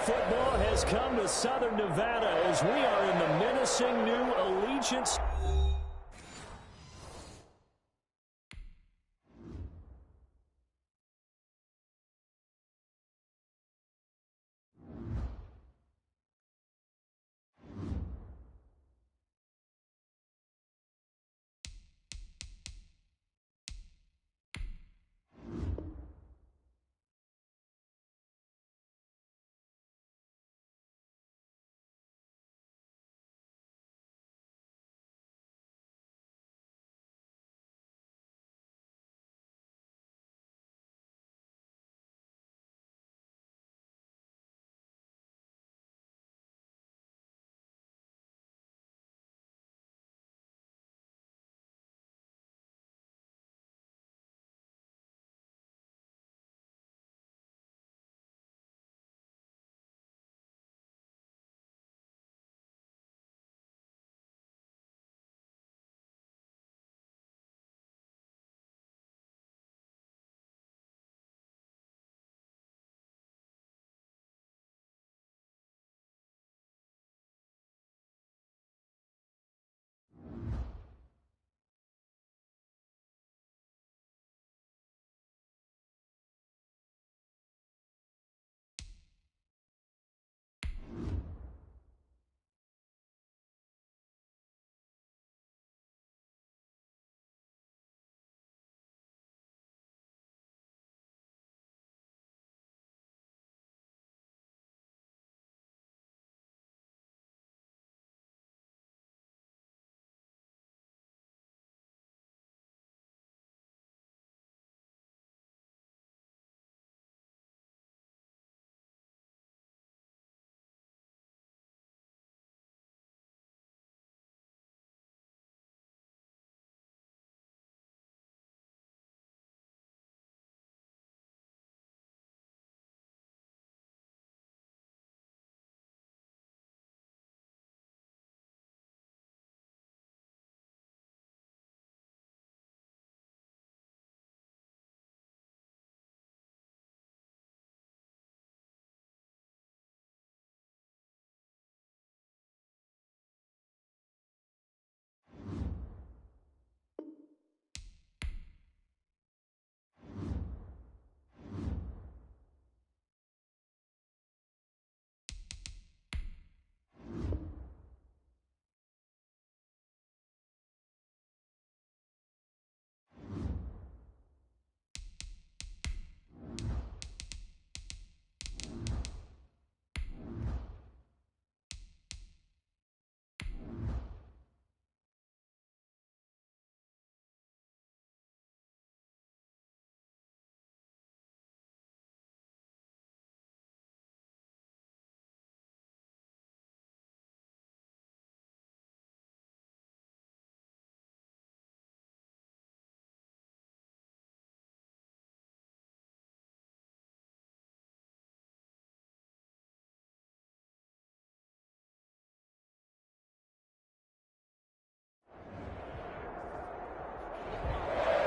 football has come to Southern Nevada as we are in the menacing new Allegiant.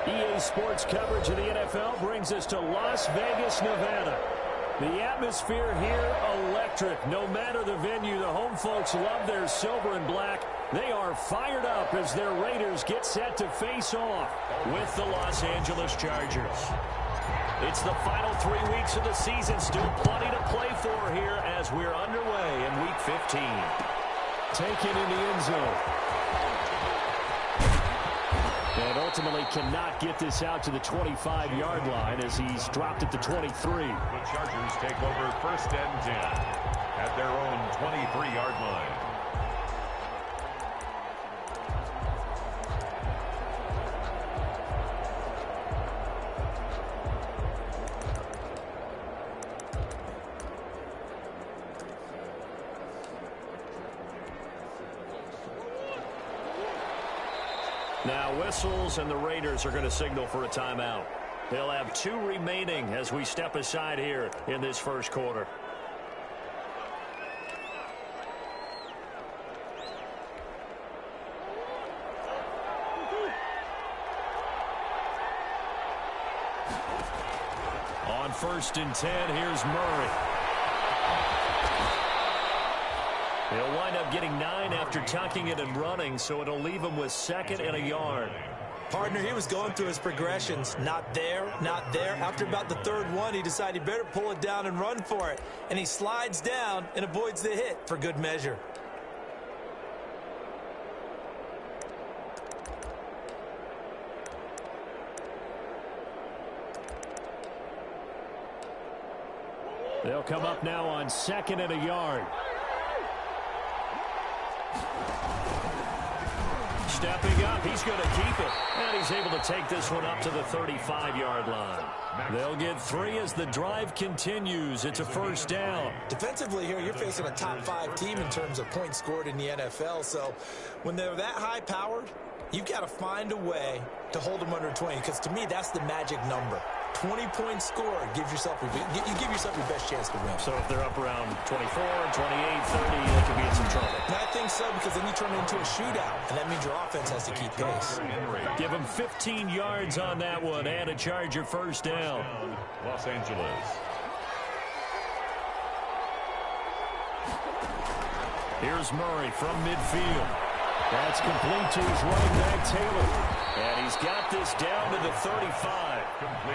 EA Sports coverage of the NFL brings us to Las Vegas, Nevada. The atmosphere here, electric. No matter the venue, the home folks love their silver and black. They are fired up as their Raiders get set to face off with the Los Angeles Chargers. It's the final 3 weeks of the season. Still plenty to play for here as we're underway in Week 15. Taken in the end zone. And ultimately cannot get this out to the 25-yard line as he's dropped at the 23. The Chargers take over 1st and 10 at their own 23-yard line. Now whistles, and the Raiders are going to signal for a timeout. They'll have 2 remaining as we step aside here in this first quarter. On 1st and 10, here's Murray. He'll wind up getting 9 after tucking it and running, so it'll leave him with 2nd and a yard. Partner, he was going through his progressions. Not there, not there. After about the 3rd one, he decided he better pull it down and run for it. And he slides down and avoids the hit for good measure. They'll come up now on 2nd and a yard. Stepping up, he's going to keep it. And he's able to take this one up to the 35-yard line. They'll get 3 as the drive continues. It's a 1st down. Defensively here, you're facing a top 5 team in terms of points scored in the NFL. So when they're that high-powered, you've got to find a way to hold them under 20. Because to me, that's the magic number. 20 points scored gives yourself you give yourself your best chance to win. So if they're up around 24, 28, 30, they could be in some trouble. And I think so, because then you turn it into a shootout, and that means your offense has to keep pace. Give them 15 yards on that one and a Charger 1st down. Los Angeles. Here's Murray from midfield. That's complete to his running back, Taylor. And he's got this down to the 35.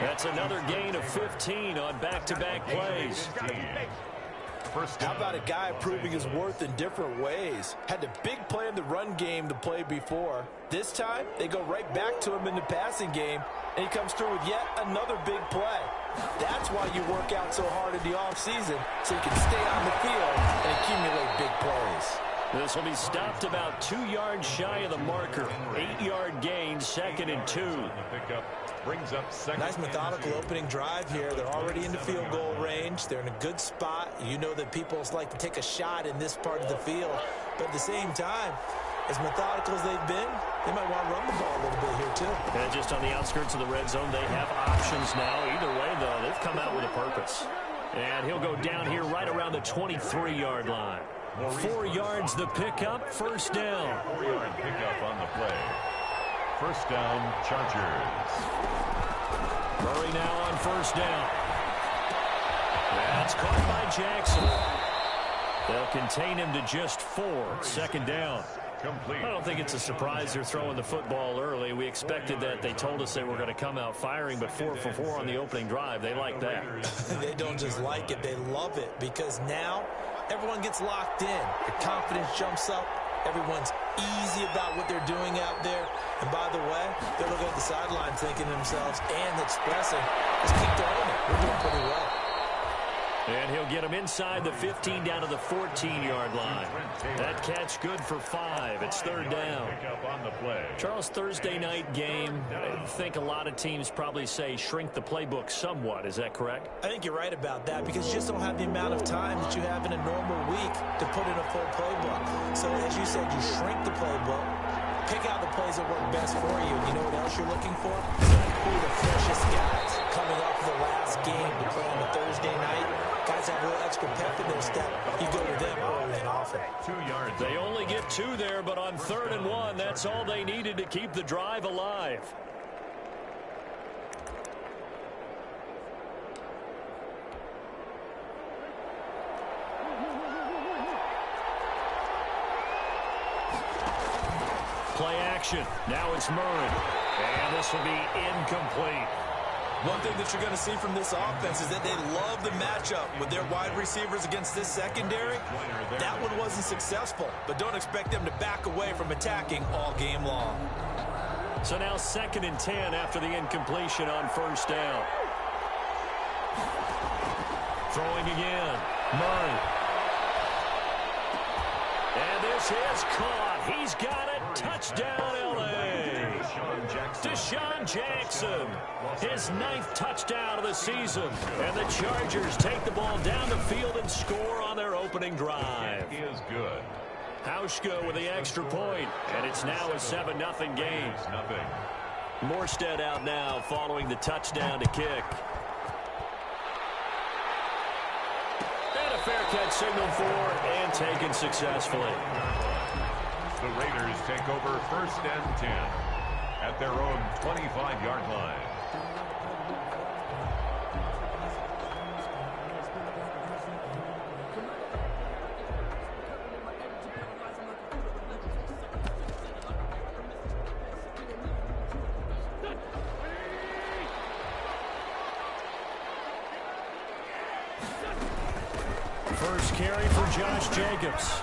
That's another gain of 15 on back-to-back plays. How about a guy proving his worth in different ways? Had the big play in the run game to play before. This time, they go right back to him in the passing game, and he comes through with yet another big play. That's why you work out so hard in the offseason, so you can stay on the field and accumulate big plays. This will be stopped about 2 yards shy of the marker. 8-yard gain, 2nd and 2. Nice methodical opening drive here. They're already in the field goal range. They're in a good spot. You know that people like to take a shot in this part of the field. But at the same time, as methodical as they've been, they might want to run the ball a little bit here too. And just on the outskirts of the red zone, they have options now. Either way, though, they've come out with a purpose. And he'll go down here right around the 23-yard line. 4 yards the pickup, 1st down. 4-yard pickup on the play. 1st down, Chargers. Murray now on 1st down. That's caught by Jackson. They'll contain him to just 4. 2nd down. I don't think it's a surprise they're throwing the football early. We expected that. They told us they were going to come out firing, but 4 for 4 on the opening drive. They like that. They don't just like it, they love it, because now everyone gets locked in. Their confidence jumps up. Everyone's easy about what they're doing out there. And by the way, they're looking at the sideline thinking to themselves and expressing, let's keep throwing it. We're doing pretty well. And he'll get him inside the 15 down to the 14-yard line. That catch good for 5. It's 3rd down. Charles, Thursday night game, I think a lot of teams probably say shrink the playbook somewhat. Is that correct? I think you're right about that, because you just don't have the amount of time that you have in a normal week to put in a full playbook. So as you said, you shrink the playbook, pick out the plays that work best for you. And you know what else you're looking for? Who are the freshest guys coming off the last game to play on a Thursday night? Guys have a little extra pep in their step. You go to them early and often. 2 yards. They only get 2 there, but on 3rd and 1, that's all they needed to keep the drive alive. Play action. Now it's Murray. And this will be incomplete. One thing that you're going to see from this offense is that they love the matchup with their wide receivers against this secondary. That one wasn't successful, but don't expect them to back away from attacking all game long. So now 2nd and 10 after the incompletion on 1st down. Throwing again. Murray. And this is caught. He's got it. Touchdown, L.A. Deshaun Jackson. His 9th touchdown of the season. And the Chargers take the ball down the field and score on their opening drive. He is good. Hauschka with the extra point. And it's now a 7-0 game. Morstead out now following the touchdown to kick. And a fair catch signaled for and taken successfully. The Raiders take over 1st and 10 at their own 25-yard line. carry for Josh Jacobs.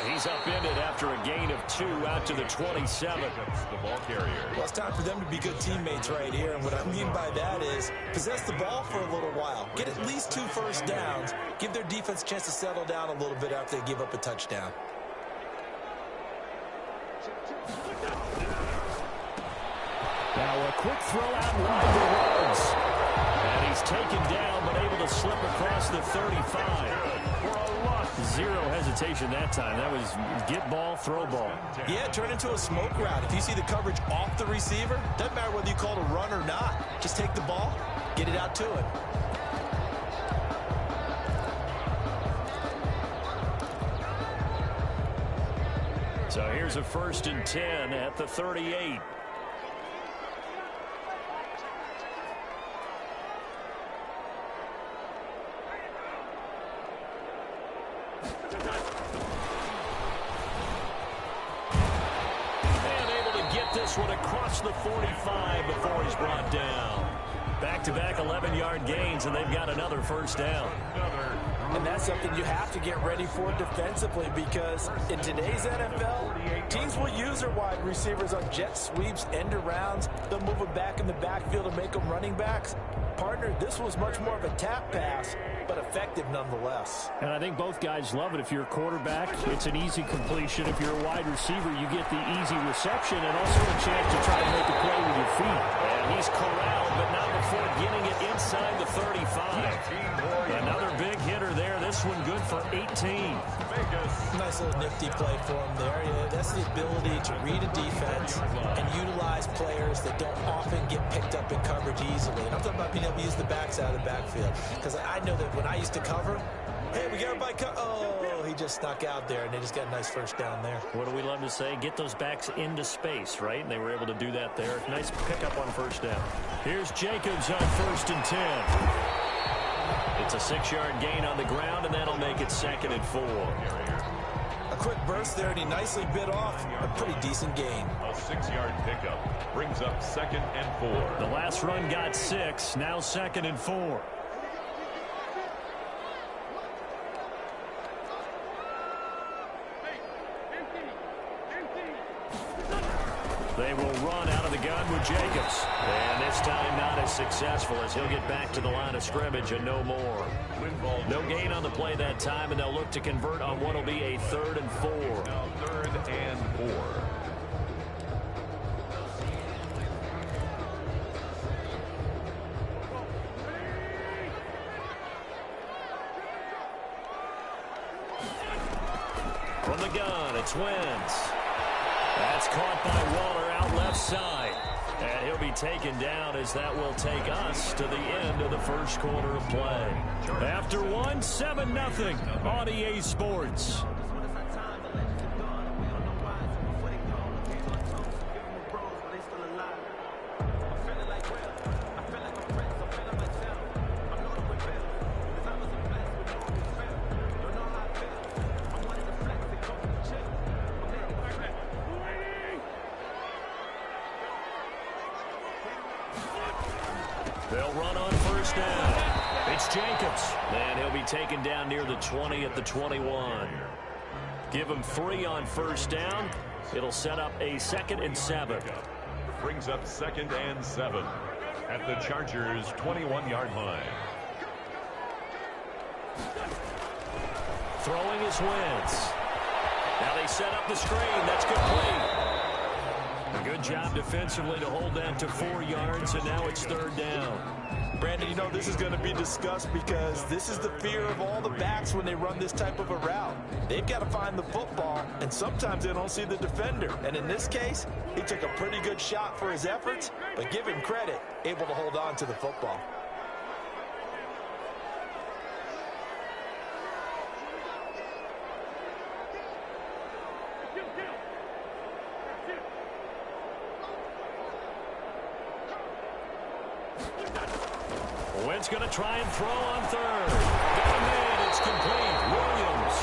He's upended after a gain of 2 out to the 27. The ball carrier. Well, it's time for them to be good teammates right here. And what I mean by that is possess the ball for a little while. Get at least 2 first downs. Give their defense a chance to settle down a little bit after they give up a touchdown. Now a quick throw out wide to Rhodes. And he's taken down but able to slip across the 35. Zero hesitation that time. That was get ball, throw ball. Yeah, turn into a smoke route. If you see the coverage off the receiver, doesn't matter whether you call it a run or not. Just take the ball, get it out to him. So here's a 1st and 10 at the 38. One across the 45 before he's brought down. Back-to-back 11-yard gains, and they've got another 1st down. And that's something you have to get ready for defensively, because in today's NFL, teams will use their wide receivers on jet sweeps, end arounds. They'll move them back in the backfield and make them running backs. Partner, this was much more of a tap pass, but effective nonetheless. And I think both guys love it. If you're a quarterback, it's an easy completion. If you're a wide receiver, you get the easy reception and also a chance to try to make a play with your feet. And he's corralled, but not before getting it inside the 35. Another big hitter there. This one good for 18. Nice little nifty play for him there. Yeah, that's the ability to read a defense and utilize players that don't often get picked up in coverage easily. And I'm talking about being able to use the backs out of the backfield. Because I know that when I used to cover, hey, we got everybody oh, he just snuck out there, and they just got a nice 1st down there. What do we love to say? Get those backs into space, right? And they were able to do that there. Nice pickup on 1st down. Here's Jacobs on 1st and 10. It's a 6-yard gain on the ground, and that'll make it 2nd and 4. A quick burst there, and he nicely bit off a pretty decent gain. A 6-yard pickup brings up 2nd and 4. The last run got 6, now 2nd and 4. They will run out of the gun with Jacobs. And this time not as successful, as he'll get back to the line of scrimmage and no more. No gain on the play that time, and they'll look to convert on what will be a 3rd and 4. Now 3rd and 4. From the gun, it's Wentz. That's caught by Waller out left side. And he'll be taken down, as that will take us to the end of the 1st quarter of play. After 1, 7-0 on EA Sports. They'll run on 1st down. It's Jacobs. And he'll be taken down near the 20 at the 21. Give him 3 on 1st down. It'll set up a 2nd and 7. Brings up 2nd and 7 at the Chargers' 21-yard line. Throwing is Wentz. Now they set up the screen. That's complete. A good job defensively to hold that to 4 yards, and now it's 3rd down. Brandon, you know this is going to be discussed, because this is the fear of all the backs when they run this type of a route. They've got to find the football, and sometimes they don't see the defender. And in this case, he took a pretty good shot for his efforts, but give him credit, able to hold on to the football. Wentz going to try and throw on 3rd. Got him in. It's complete. Williams.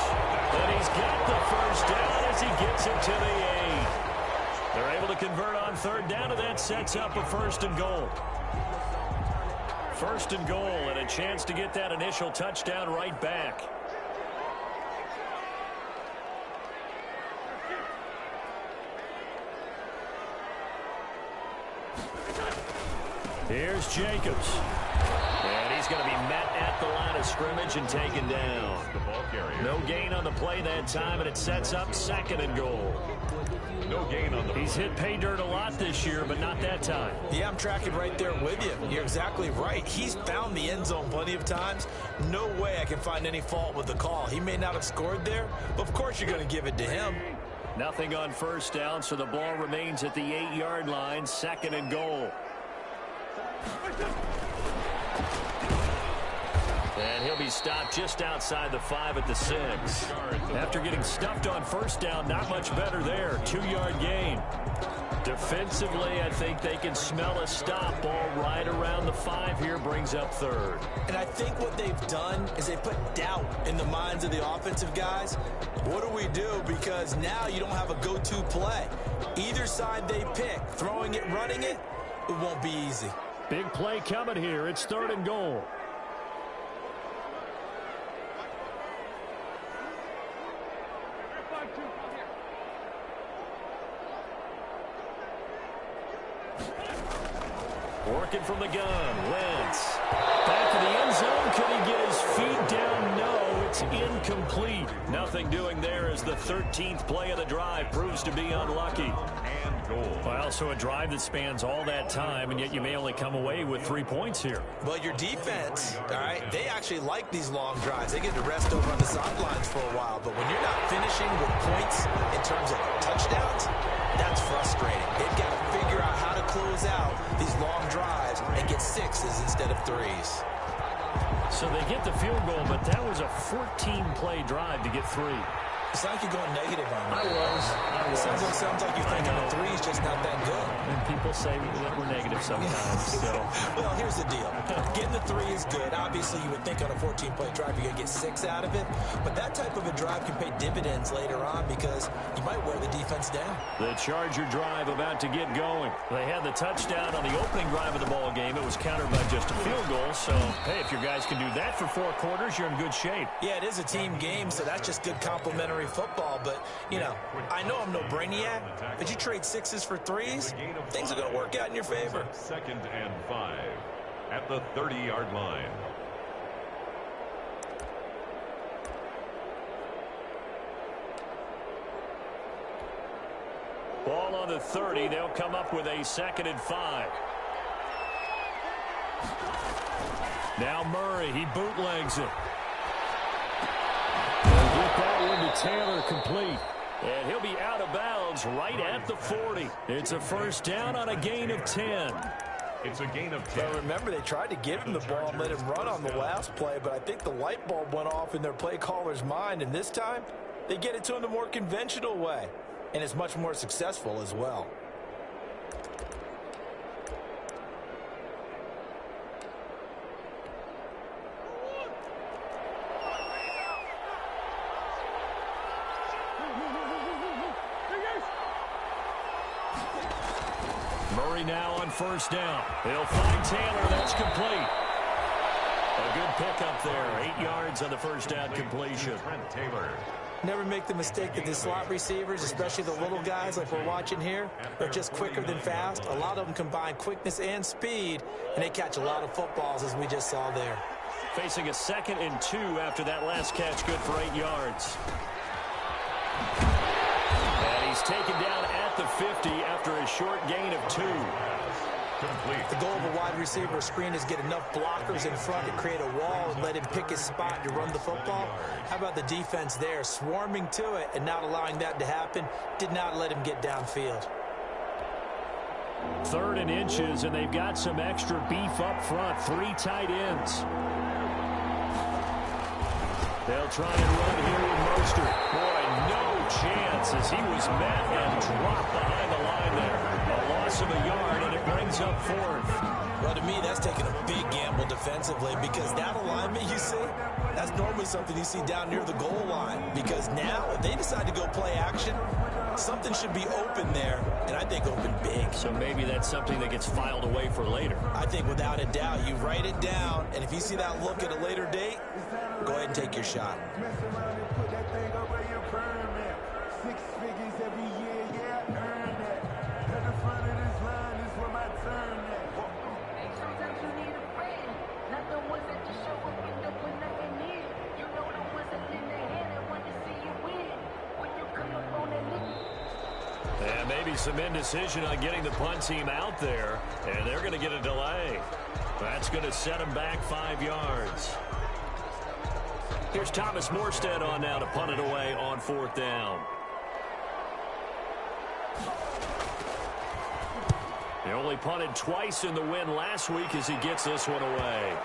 And he's got the 1st down as he gets it to the 8. They're able to convert on 3rd down, and that sets up a 1st and goal. 1st and goal, and a chance to get that initial touchdown right back. Here's Jacobs. And he's going to be met at the line of scrimmage and taken down. No gain on the play that time, and it sets up 2nd and goal. No gain on the play. He's hit pay dirt a lot this year, but not that time. Yeah, I'm tracking right there with you. You're exactly right. He's found the end zone plenty of times. No way I can find any fault with the call. He may not have scored there, but of course you're going to give it to him. Nothing on first down, so the ball remains at the 8-yard line, 2nd and goal. And he'll be stopped just outside the 5 at the 6. After getting stuffed on first down, not much better there. 2-yard gain. Defensively, I think they can smell a stop. Ball right around the 5 here, brings up 3rd. And I think what they've done is they put doubt in the minds of the offensive guys. What do we do? Because now you don't have a go-to play. Either side they pick, throwing it, running it, it won't be easy. Big play coming here. It's 3rd and goal. Working from the gun. Wentz. Back to the end zone. Can he get his feet down? No, it's incomplete. Nothing doing there as the 13th play of the drive proves to be unlucky. And goal. Well, so a drive that spans all that time, and yet you may only come away with 3 points here. Well, your defense, all right, they actually like these long drives. They get to rest over on the sidelines for a while. But when you're not finishing with points in terms of touchdowns, that's frustrating. They've got to figure out how to close out these long drives and get 6s instead of 3s. So they get the field goal, but that was a 14-play drive to get 3. It's like you're going negative on that. I was. Sounds like you're thinking the 3's just not that good. And people say that we're negative sometimes. So. Well, here's the deal. Getting the 3 is good. Obviously, you would think on a 14-play drive you're going to get 6 out of it. But that type of a drive can pay dividends later on because you might wear the defense down. The Charger drive about to get going. They had the touchdown on the opening drive of the ball game. It was countered by just a field goal. So, hey, if your guys can do that for 4 quarters, you're in good shape. Yeah, it is a team game, so that's just good complementary football. But, you know, I know I'm no brainiac, but you trade 6s for 3s, things are going to work out in your favor. 2nd and 5 at the 30-yard line. Ball on the 30. They'll come up with a 2nd and 5. Now Murray, he bootlegs it. They'll get that one to Taylor, complete. And he'll be out of bounds right at the 40. It's a first down on a gain of 10. It's a gain of 10. Well, remember, they tried to give him the ball and let him run on the last play, but I think the light bulb went off in their play caller's mind, and this time they get it to him the more conventional way, and it's much more successful as well. Murray now on first down. He'll find Taylor. That's complete. A good pickup there. 8 yards on the first down completion. Trent Taylor. Never make the mistake that the slot receivers, especially the little guys like we're watching here, are just quicker than fast. A lot of them combine quickness and speed, and they catch a lot of footballs, as we just saw there. Facing a 2nd and 2 after that last catch, good for 8 yards. And he's taken down at the 50 after a short gain of 2. Complete. The goal of a wide receiver screen is get enough blockers in front to create a wall and let him pick his spot to run the football. How about the defense there, swarming to it and not allowing that to happen? Did not let him get downfield. 3rd and inches, and they've got some extra beef up front. 3 tight ends. They'll try and run here with Mostert. Boy, no chance as he was met and dropped behind the line there. A loss of a yard, and it brings up 4th. Well, to me, that's taking a big gamble defensively because that alignment you see, that's normally something you see down near the goal line. Because now, if they decide to go play action, something should be open there, and I think open big. So maybe that's something that gets filed away for later. I think without a doubt, you write it down, and if you see that look at a later date, go ahead and take your shot. Six figures every year, yeah, earn that. At the front of this line is where my time And maybe some indecision on getting the punt team out there, and they're going to get a delay. That's going to set them back 5 yards. Here's Thomas Morstead on now to punt it away on 4th down. He only punted twice in the win last week as he gets this one away.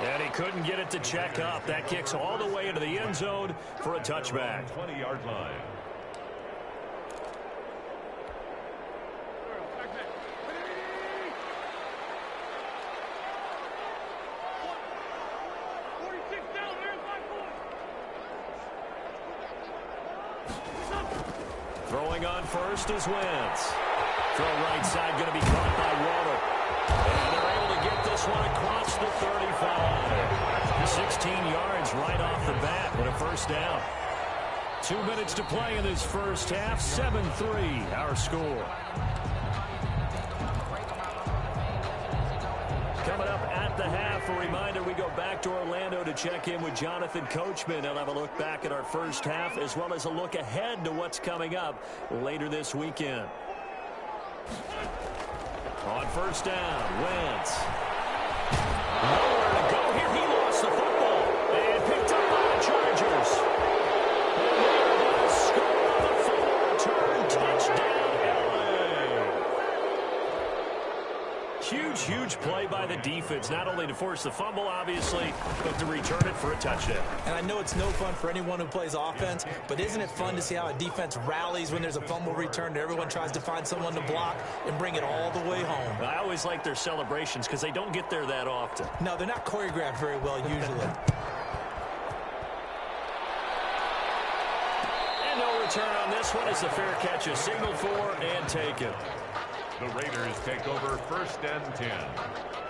And he couldn't get it to check up. That kicks all the way into the end zone for a touchback. 20-yard line. Throwing on first is Wentz. Throw right side going to be caught by Waller. And they're able to get this one across the 35. 16 yards right off the bat with a first down. 2 minutes to play in this first half. 7-3 our score. Coming up at the half, a reminder we go back to Orlando to check in with Jonathan Coachman. He'll have a look back at our first half as well as a look ahead to what's coming up later this weekend. On first down, Wentz. Nowhere to go here. He lost the football and picked up by the Chargers. And they're going to score on the fumble return. Touchdown, LA. Huge play by the defense, not only to force the fumble, obviously, but to return it for a touchdown. And I know it's no fun for anyone who plays offense, but isn't it fun to see how a defense rallies when there's a fumble return and everyone tries to find someone to block and bring it all the way home? I always like their celebrations because they don't get there that often. No, they're not choreographed very well usually. And no return on this one as the fair catch is signaled for and taken. The Raiders take over 1st and 10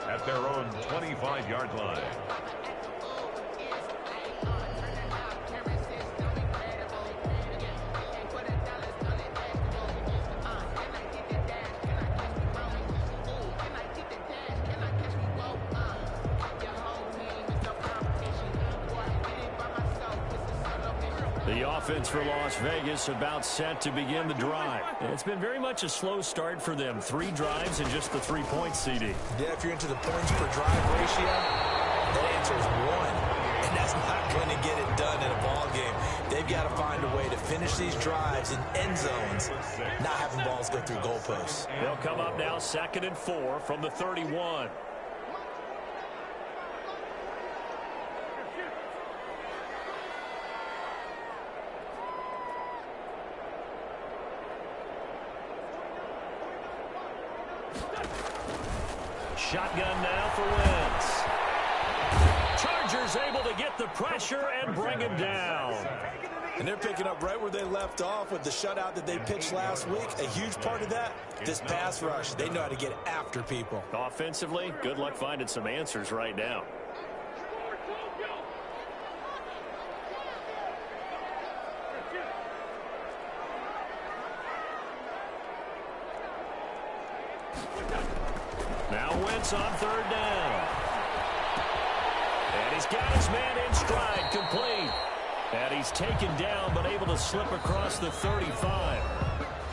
at their own 25-yard line. The offense for Las Vegas about set to begin the drive. It's been very much a slow start for them. 3 drives and just the 3 points, CD. Yeah, if you're into the points per drive ratio, that answer is 1. And that's not going to get it done in a ball game. They've got to find a way to finish these drives in end zones, not having balls go through goalposts. They'll come up now 2nd and 4 from the 31. Shotgun now for Wentz. Chargers able to get the pressure and bring him down. And they're picking up right where they left off with the shutout that they pitched last week. A huge part of that, this pass rush. They know how to get after people. Offensively, good luck finding some answers right now. Now Wentz on 3rd down. And he's got his man in stride, complete. And he's taken down, but able to slip across the 35.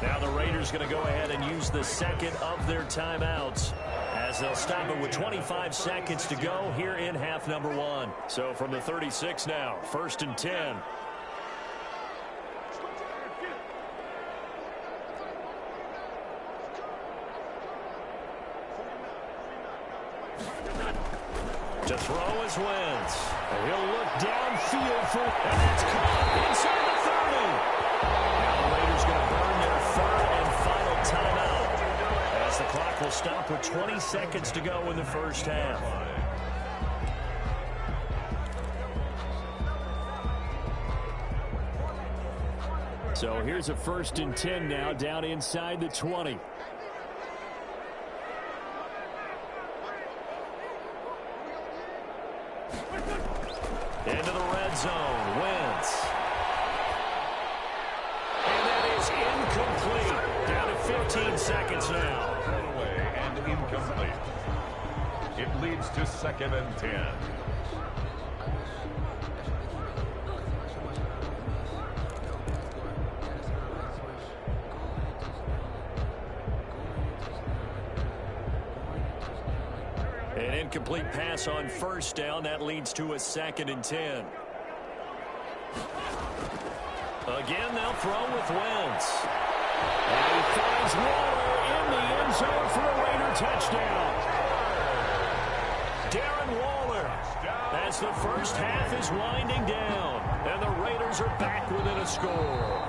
Now the Raiders going to go ahead and use the second of their timeouts as they'll stop it with 25 seconds to go here in half number 1. So from the 36 now, 1st and 10. To throw is Wentz. And he'll look downfield for, and that's caught inside the 30. Now the Raiders going to burn their 3rd and final timeout as the clock will stop with 20 seconds to go in the first half. So here's a 1st and 10 now down inside the 20. Into the red zone, Wentz. And that is incomplete. Down to 15 seconds now. Away and incomplete. It leads to 2nd and 10. An incomplete pass on first down. That leads to a 2nd and 10. Again, they'll throw with Wentz. And he finds Waller in the end zone for a Raider touchdown. Darren Waller, as the first half is winding down, and the Raiders are back within a score.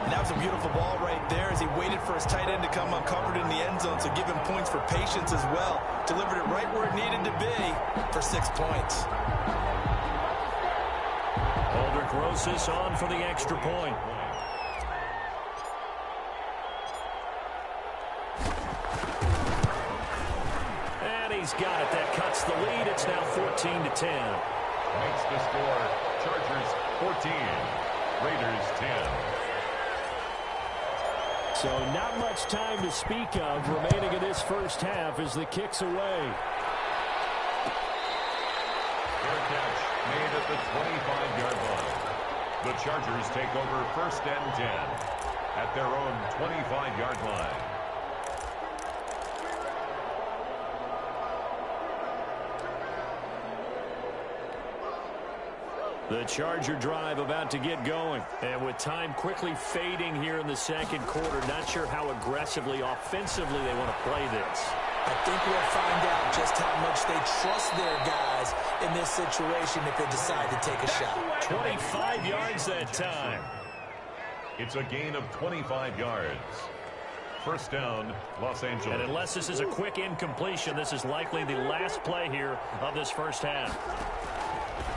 And that was a beautiful ball right there as he waited for his tight end to come uncovered in the end zone, so give him points for patience as well. Delivered it right where it needed to be for 6 points. Aldrich Rosas on for the extra point. And he's got it. That cuts the lead. It's now 14-10. Makes the score Chargers 14, Raiders 10. So not much time to speak of remaining in this first half as the kick's away. Fair catch made at the 25-yard line. The Chargers take over 1st and 10 at their own 25-yard line. The Charger drive about to get going. And with time quickly fading here in the second quarter, not sure how aggressively, offensively they want to play this. I think we'll find out just how much they trust their guys in this situation if they decide to take a shot. 25 yards that time. It's a gain of 25 yards. First down, Los Angeles. And unless this is a quick incompletion, this is likely the last play here of this first half.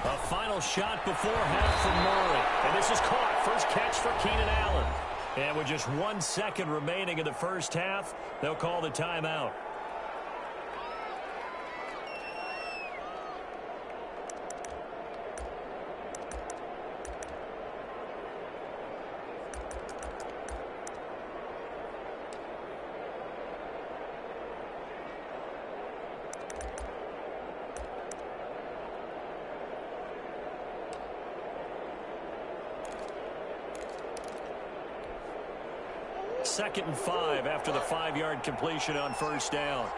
A final shot before half from Murray. And this is caught. First catch for Keenan Allen. And with just 1 second remaining in the first half, they'll call the timeout. Second and 5 after the 5-yard completion on first down.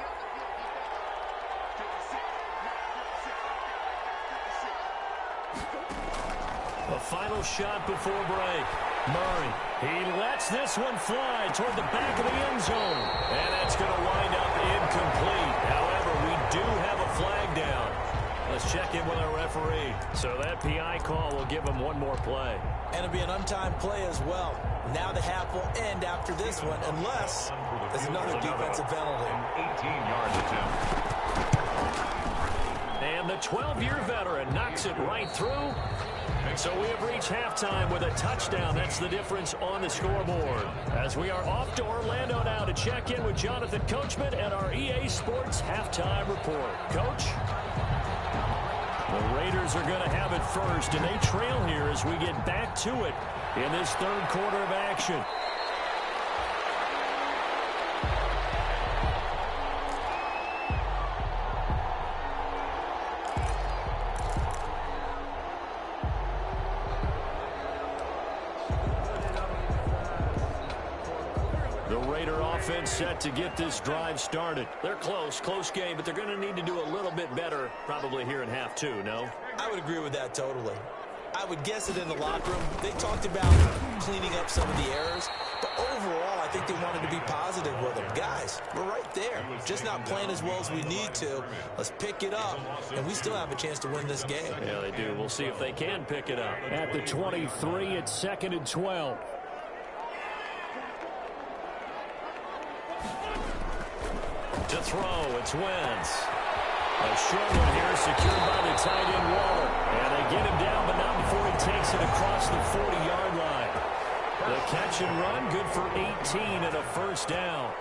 A final shot before break. Murray, he lets this one fly toward the back of the end zone. And that's going to wind up incomplete. However, we do have a flag down. Let's check in with our referee. So that PI call will give him one more play. And it'll be an untimed play as well. Now the half will end after this one, unless there's another defensive penalty. 18-yard attempt. And the 12-year veteran knocks it right through. And so we have reached halftime with a touchdown. That's the difference on the scoreboard. As we are off to Orlando now to check in with Jonathan Coachman and our EA Sports halftime report. Coach? The Raiders are going to have it first, and they trail here as we get back to it in this third quarter of action. The Raider offense set to get this drive started. They're close game, but they're going to need to do a little bit better probably here in half two, no? I would agree with that totally. I would guess it in the locker room. They talked about cleaning up some of the errors, but overall, I think they wanted to be positive with them. Guys, we're right there. Just not playing as well as we need to. Let's pick it up, and we still have a chance to win this game. Yeah, they do. We'll see if they can pick it up. At the 23, it's 2nd and 12. To throw, it's Wentz. A short one here secured by the tight end Waller. And they get him down, but not before he takes it across the 40-yard line. The catch and run, good for 18 and a first down.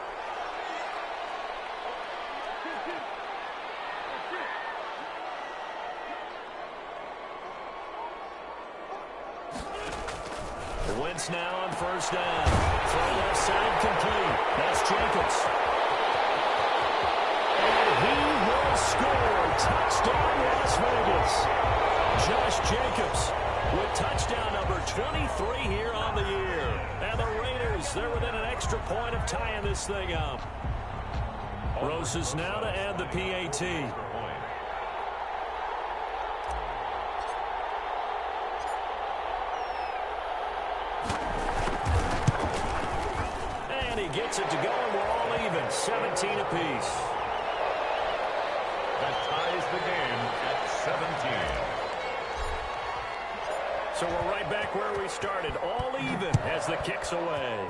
Wentz now on first down. Throw left side complete. That's Jacobs. He will score. Touchdown, Las Vegas. Josh Jacobs with touchdown number 23 here on the year. And the Raiders, they're within an extra point of tying this thing up. Roses now to add the PAT. And he gets it to go, and we're all even. 17 apiece. That ties the game at 17. So we're right back where we started. All even as the kick's away.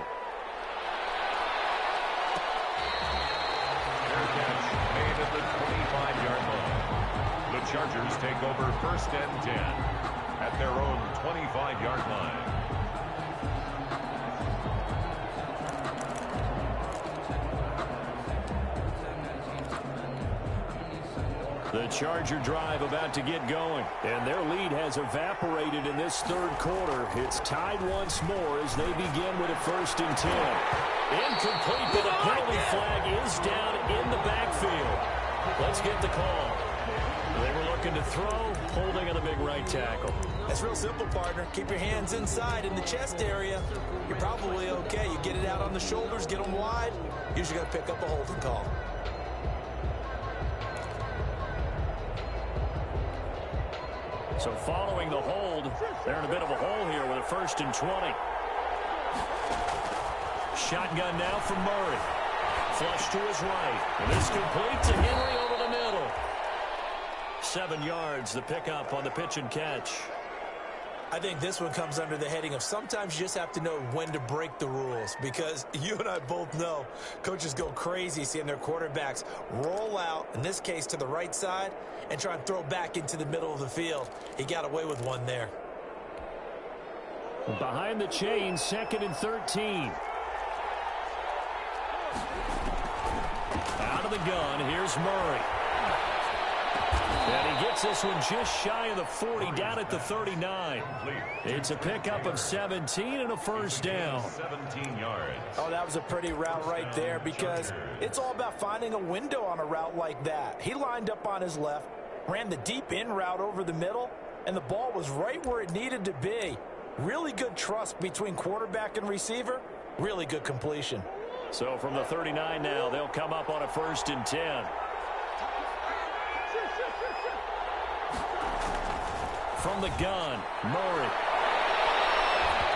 Made at the 25-yard line. The Chargers take over 1st and 10 at their own 25-yard line. The Charger drive about to get going, and their lead has evaporated in this third quarter. It's tied once more as they begin with a 1st and 10. Incomplete, but a penalty flag is down in the backfield. Let's get the call. They were looking to throw, holding on the big right tackle. That's real simple, partner. Keep your hands inside in the chest area. You're probably okay. You get it out on the shoulders, get them wide. Usually going to pick up a holding call. So following the hold, they're in a bit of a hole here with a 1st and 20. Shotgun now from Murray. Flush to his right. And this completes to Henry over the middle. 7 yards, the pickup on the pitch and catch. I think this one comes under the heading of sometimes you just have to know when to break the rules, because you and I both know coaches go crazy seeing their quarterbacks roll out, in this case to the right side, and try and throw back into the middle of the field. He got away with one there. Behind the chain, 2nd and 13. Out of the gun, here's Murray. And he gets this one just shy of the 40, down at the 39. It's a pickup of 17 and a 1st down. 17 yards. Oh, that was a pretty route right there, because it's all about finding a window on a route like that. He lined up on his left, ran the deep in route over the middle, and the ball was right where it needed to be. Really good trust between quarterback and receiver. Really good completion. So from the 39 now, they'll come up on a 1st and 10. From the gun, Murray.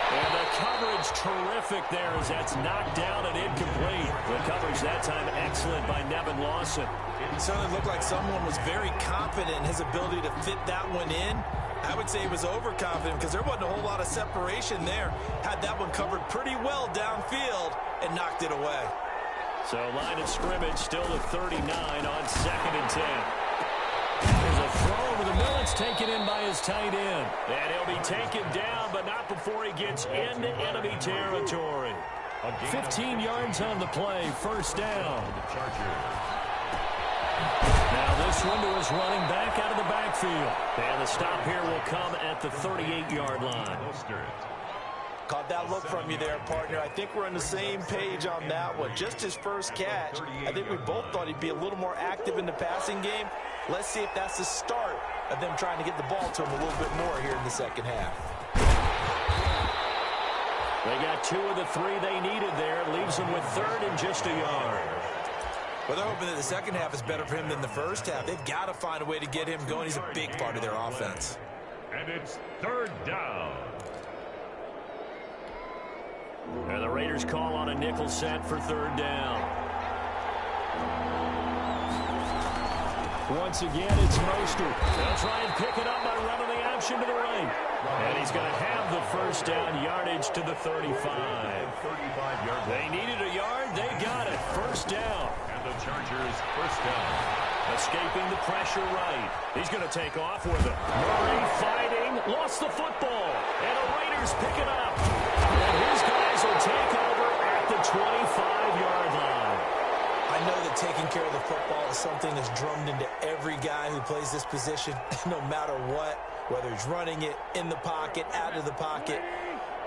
And the coverage terrific there as that's knocked down and incomplete. The coverage that time excellent by Nevin Lawson. It certainly looked like someone was very confident in his ability to fit that one in. I would say he was overconfident because there wasn't a whole lot of separation there. Had that one covered pretty well downfield and knocked it away. So line of scrimmage still at 39 on 2nd and 10. There's a throw over the middle. It's taken in by his tight end. And he'll be taken down, but not before he gets into enemy territory. 15 yards on the play, 1st down. Now this one to his running back out of the backfield. And the stop here will come at the 38-yard line. Caught that look from you there, partner. I think we're on the same page on that one. Just his first catch. I think we both thought he'd be a little more active in the passing game. Let's see if that's the start of them trying to get the ball to him a little bit more here in the second half. They got 2 of the 3 they needed there. Leaves them with 3rd and just a yard. Well, they're hoping that the second half is better for him than the first half. They've got to find a way to get him going. He's a big part of their offense. And it's 3rd down. And the Raiders call on a nickel set for 3rd down. Once again, it's Mostert. They'll try and pick it up by running the option to the right. And he's going to have the 1st down, yardage to the 35. 35-yard. They needed a yard. They got it. 1st down. And the Chargers 1st down. Escaping the pressure right. He's going to take off with it. Murray fighting. Lost the football. And the Raiders pick it up. And his guys will take over at the 25-yard line. I know that taking care of the football is something that's drummed into every guy who plays this position, no matter what, whether he's running it, in the pocket, out of the pocket.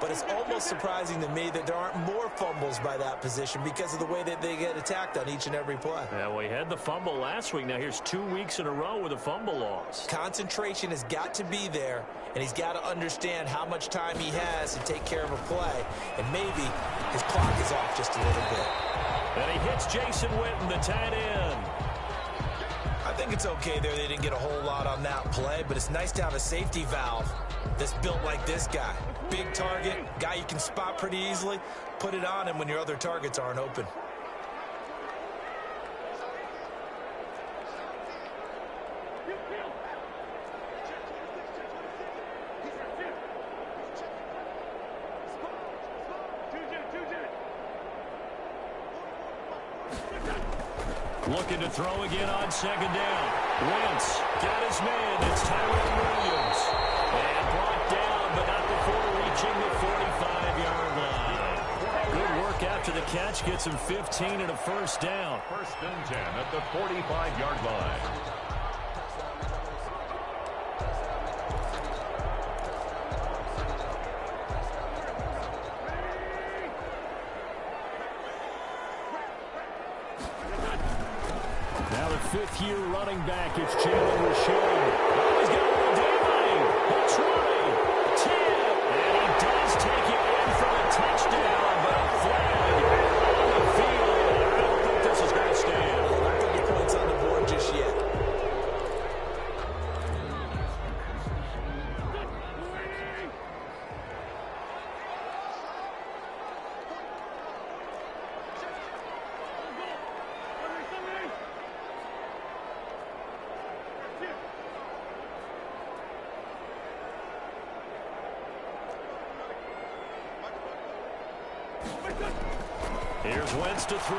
But it's almost surprising to me that there aren't more fumbles by that position because of the way that they get attacked on each and every play. Yeah, we had the fumble last week. Now here's 2 weeks in a row with a fumble loss. Concentration has got to be there, and he's got to understand how much time he has to take care of a play. And maybe his clock is off just a little bit. And he hits Jason Witten, the tight end. I think it's okay there. They didn't get a whole lot on that play, but it's nice to have a safety valve that's built like this guy. Big target, guy you can spot pretty easily. Put it on him when your other targets aren't open. Looking to throw again on second down. Wentz got his man. It's Tyrell Williams. And brought down, but not before reaching the 45-yard line. Good work after the catch. Gets him 15 and a first down. First and 10 at the 45-yard line. Fifth-year running back, it's Jalen Richard. Oh, he's got a little daylight. He'll try. 10. And he does take it in for a touchdown, but a flag on the field. I don't think this is going to stand. Not going to be points on the board just yet. Here's Wentz to throw.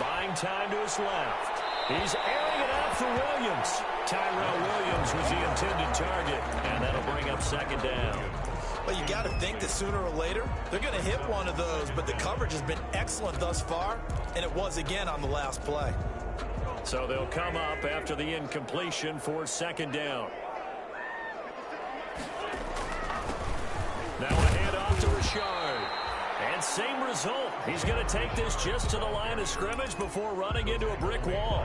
Buying time to his left. He's airing it out for Williams. Tyrell Williams was the intended target, and that'll bring up second down. Well, you got to think that sooner or later, they're going to hit one of those, but the coverage has been excellent thus far, and it was again on the last play. So they'll come up after the incompletion for second down. Now a handoff to Richard. And same result. He's going to take this just to the line of scrimmage before running into a brick wall.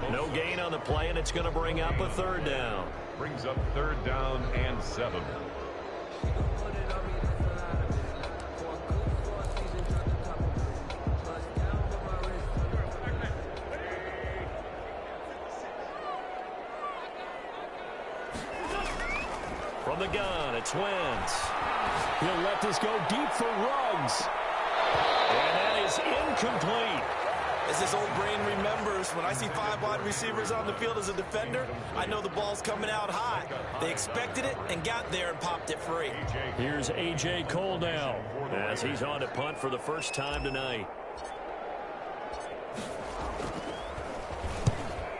No gain on the play, and it's going to bring up a third down. Brings up third down and 7. From the gun, it's Wentz. He'll let this go deep for Ruggs. And that is incomplete. As his old brain remembers, when I see 5 wide receivers on the field as a defender, I know the ball's coming out high. They expected it and got there and popped it free. Here's A.J. Cole now as he's on to punt for the first time tonight.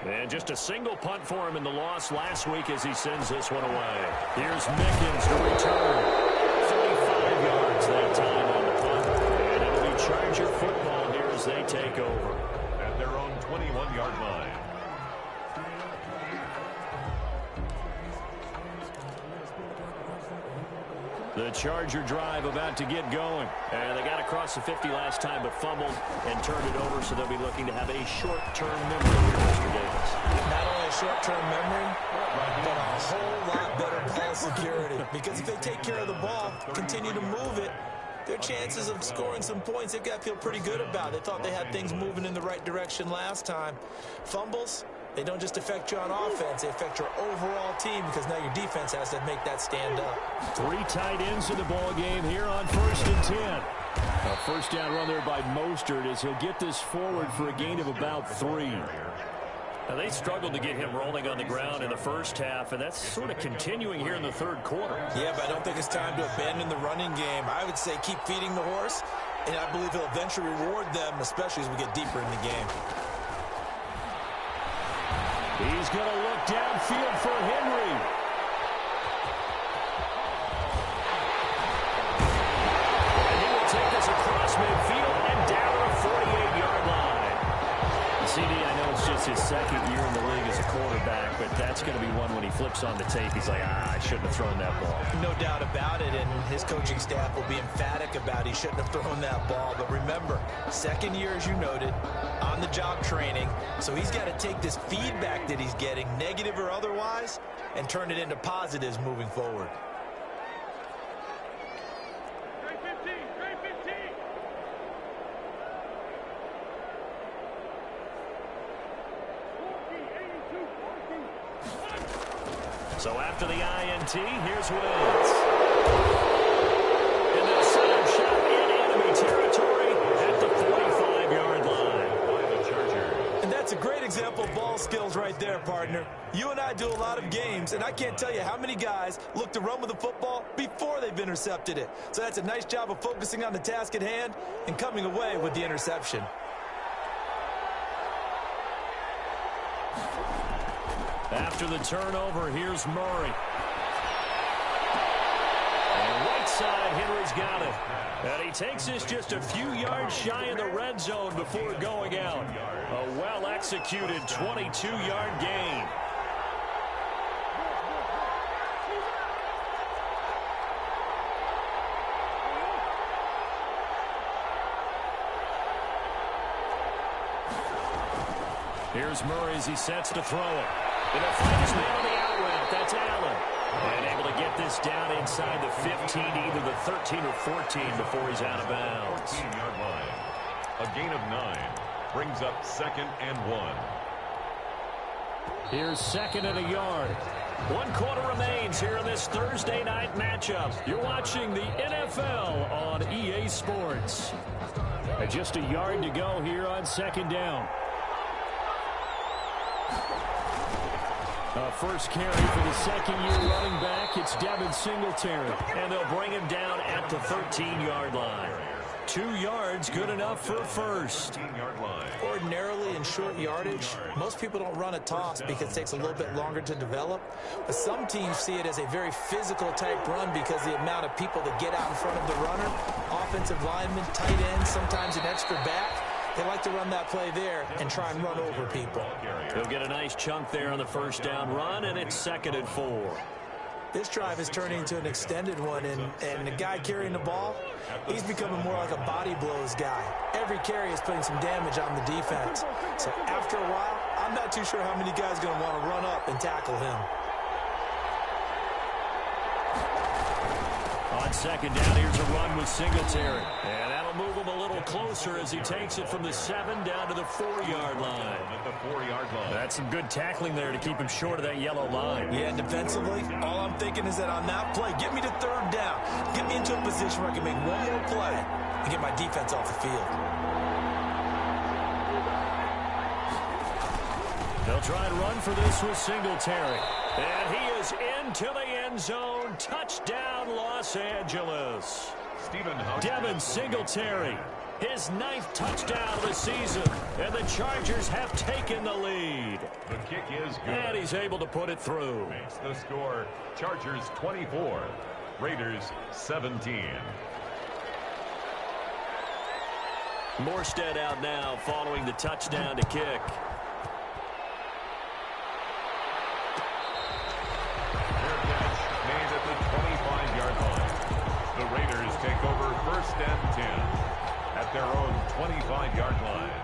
And just a single punt for him in the loss last week as he sends this one away. Here's Mickens to return. 35 yards that time on the punt. And it'll be Charger football here as they take over. At their own 21-yard line. The Charger drive about to get going. And they got across the 50 last time but fumbled and turned it over, so they'll be looking to have a short-term memory here, Mr. Davis. Not only a short-term memory, but a whole lot better ball security. Because if they take care of the ball, continue to move it, their chances of scoring some points, they've got to feel pretty good about it. They thought they had things moving in the right direction last time. Fumbles, they don't just affect you on offense, they affect your overall team because now your defense has to make that stand up. 3 tight ends in the ball game here on 1st and 10. A first down run there by Mostert as he'll get this forward for a gain of about 3. Now, they struggled to get him rolling on the ground in the first half, and that's sort of continuing here in the third quarter. Yeah, but I don't think it's time to abandon the running game. I would say keep feeding the horse, and I believe he'll eventually reward them, especially as we get deeper in the game. He's going to look downfield for Henry. And he will take this across midfield and down the 48-yard line. CD, I know it's just his second year in the league as a quarterback, but that's going to be one when he flips on the tape. He's like, I shouldn't have thrown that ball. No doubt about it, and his coaching staff will be emphatic about he shouldn't have thrown that ball. But remember, second year, as you noted, on-the-job training, so he's got to take this feedback that he's getting, negative or otherwise, and turn it into positives moving forward. So after the INT, here's Wentz. And they'll set up shop in enemy territory at the 45-yard line. And that's a great example of ball skills right there, partner. You and I do a lot of games, and I can't tell you how many guys look to run with the football before they've intercepted it. So that's a nice job of focusing on the task at hand and coming away with the interception. After the turnover, here's Murray. And right side, Henry's got it. And he takes this just a few yards shy of the red zone before going out. A well-executed 22-yard gain. Here's Murray as he sets to throw it. And a flash man on the out route. That's Allen. And able to get this down inside the 15, either the 13 or 14 before he's out of bounds. 14-yard line. A gain of 9 brings up 2nd and 1. Here's 2nd and a yard. 1 quarter remains here in this Thursday night matchup. You're watching the NFL on EA Sports. And just a yard to go here on 2nd down. First carry for the second-year running back. It's Devin Singletary. And they'll bring him down at the 13-yard line. 2 yards, good enough for a first. Ordinarily in short yardage, most people don't run a toss because it takes a little bit longer to develop. But some teams see it as a very physical type run because the amount of people that get out in front of the runner, offensive linemen, tight ends, sometimes an extra back. They like to run that play there and try and run over people. He'll get a nice chunk there on the first down run, and it's 2nd and 4. This drive is turning into an extended one, and the guy carrying the ball, he's becoming more like a body blows guy. Every carry is putting some damage on the defense. So after a while, I'm not too sure how many guys are going to want to run up and tackle him. On 2nd down, here's a run with Singletary. And that'll move him a little closer as he takes it from the 7 down to the 4-yard line. At the 4-yard line. That's some good tackling there to keep him short of that yellow line. Yeah, and defensively, all I'm thinking is that on that play, get me to 3rd down. Get me into a position where I can make one more play and get my defense off the field. They'll try and run for this with Singletary. And he is into the end zone. Touchdown, Los Angeles. Devin Singletary, his 9th touchdown of the season. And the Chargers have taken the lead. The kick is good. And he's able to put it through. Makes the score, Chargers 24, Raiders 17. Morstead out now following the touchdown to kick. Made at the 25-yard line. The Raiders take over 1st and 10 at their own 25-yard line.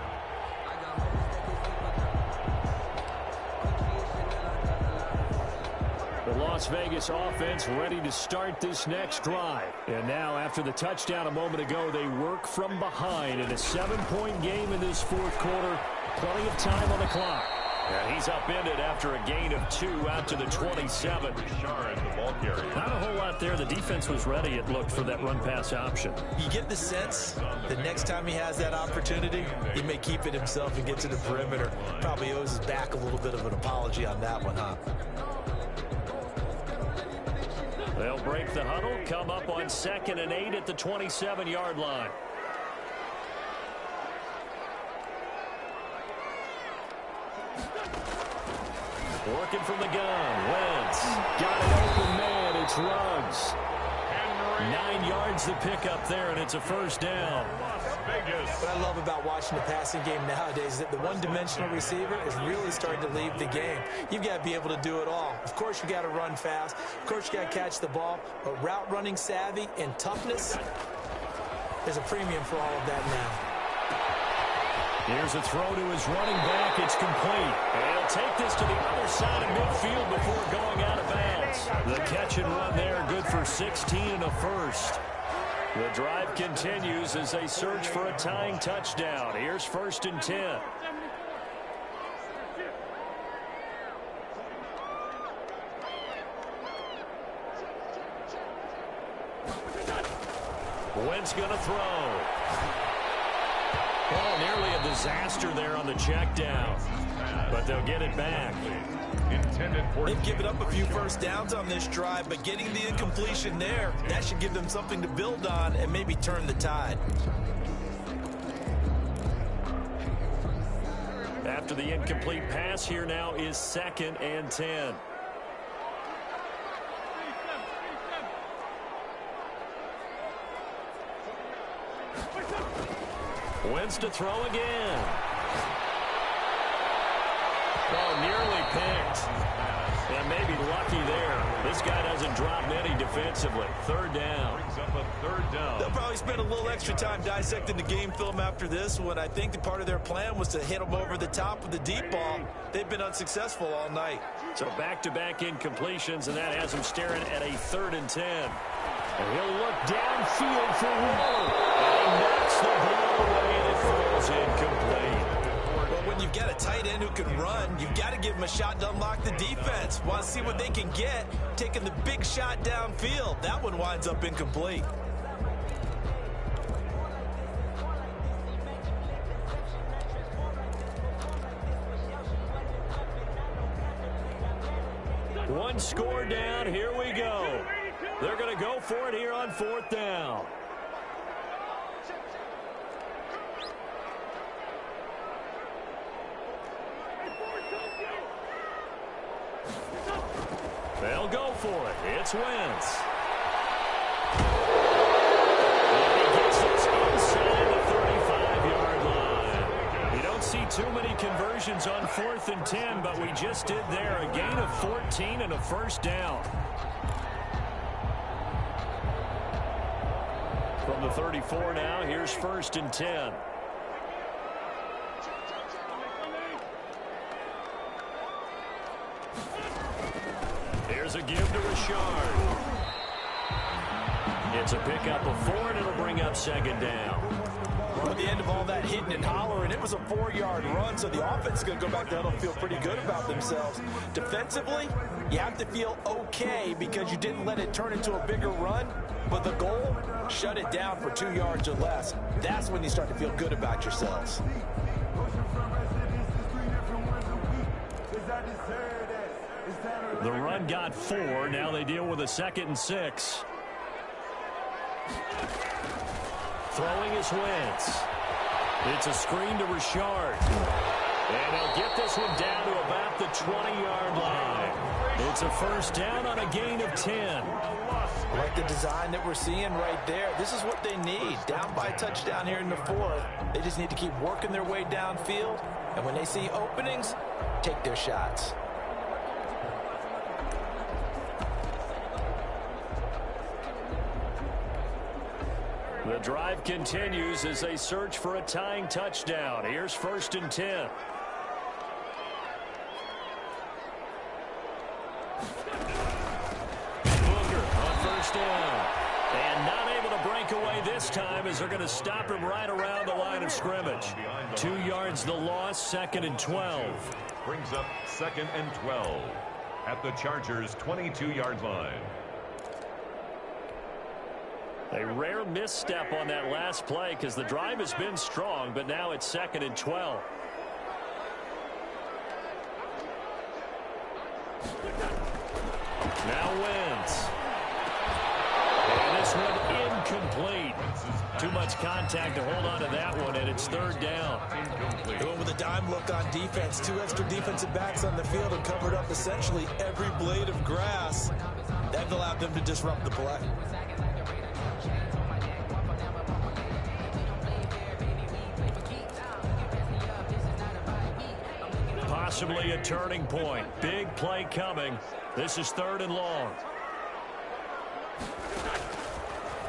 The Las Vegas offense ready to start this next drive. And now after the touchdown a moment ago, they work from behind in a 7-point game in this 4th quarter. Plenty of time on the clock. And he's upended after a gain of 2 out to the 27. Not a whole lot there. The defense was ready, it looked, for that run-pass option. You get the sense the next time he has that opportunity, he may keep it himself and get to the perimeter. Probably owes his back a little bit of an apology on that one, huh? They'll break the huddle, come up on 2nd and 8 at the 27-yard line. Working from the gun. Wentz got an open man. It's Ruggs. 9 yards to pick up there, and it's a first down. What I love about watching the passing game nowadays is that the one-dimensional receiver is really starting to leave the game. You've got to be able to do it all. Of course, you got to run fast. Of course, you got to catch the ball. But route running savvy and toughness, there's a premium for all of that now. Here's a throw to his running back. It's complete. And he'll take this to the other side of midfield before going out of bounds. The catch and run there, good for 16 and a first. The drive continues as they search for a tying touchdown. Here's 1st and 10. Wentz going to throw. Oh, nearly a disaster there on the check down. But they'll get it back. They've given up a few first downs on this drive, but getting the incompletion there, that should give them something to build on and maybe turn the tide. After the incomplete pass, here now is 2nd and 10. Wentz to throw again. Oh, nearly picked. And maybe lucky there. This guy doesn't drop many defensively. 3rd down. Brings up a 3rd down. They'll probably spend a little extra time dissecting the game film after this one. I think the part of their plan was to hit them over the top with the deep ball. They've been unsuccessful all night. So back-to-back incompletions, and that has him staring at a 3rd and 10. And he'll look downfield for Waller. And he knocks the ball away, and it falls incomplete. Well, when you've got a tight end who can run, you've got to give him a shot to unlock the defense. Want to see what they can get, taking the big shot downfield. That one winds up incomplete. One score down. Here we go. They're going to go for it here on 4th down. They'll go for it. It's Wentz. And he gets this inside the 35-yard line. You don't see too many conversions on 4th and 10, but we just did there. A gain of 14 and a 1st down. From the 34 now, here's 1st and 10. Here's a give to Richard. It's a pickup of 4, and it'll bring up 2nd down. Well, at the end of all that hitting and hollering, it was a 4-yard run, so the offense is going to go back there and feel pretty good about themselves. Defensively, you have to feel okay because you didn't let it turn into a bigger run, but the goal, shut it down for 2 yards or less. That's when you start to feel good about yourselves. The run got 4. Now they deal with a 2nd and 6. Throwing is Wentz. It's a screen to Richard. And he'll get this one down to about the 20-yard line. It's a 1st down on a gain of 10. Like the design that we're seeing right there. This is what they need. Down by a touchdown here in the 4th. They just need to keep working their way downfield. And when they see openings, take their shots. The drive continues as they search for a tying touchdown. Here's 1st and 10. Booker on 1st down. And not able to break away this time as they're going to stop him right around the line of scrimmage. 2 yards the loss, 2nd and 12. Brings up 2nd and 12 at the Chargers' 22-yard line. A rare misstep on that last play because the drive has been strong, but now it's 2nd and 12. Now Wentz. And this one incomplete. Too much contact to hold on to that one, and it's 3rd down. Going with a dime look on defense. 2 extra defensive backs on the field and covered up essentially every blade of grass. That allowed them to disrupt the play. Possibly a turning point. Big play coming. This is 3rd and long.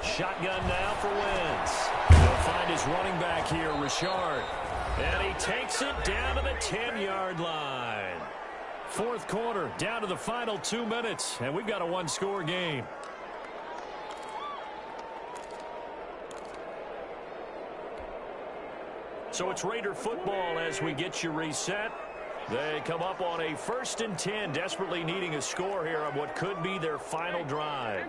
Shotgun now for Wentz. He'll find his running back here, Richard. And he takes it down to the 10-yard line. 4th quarter, down to the final 2 minutes, and we've got a 1-score game. So it's Raider football as we get you reset. They come up on a 1st and 10, desperately needing a score here on what could be their final drive.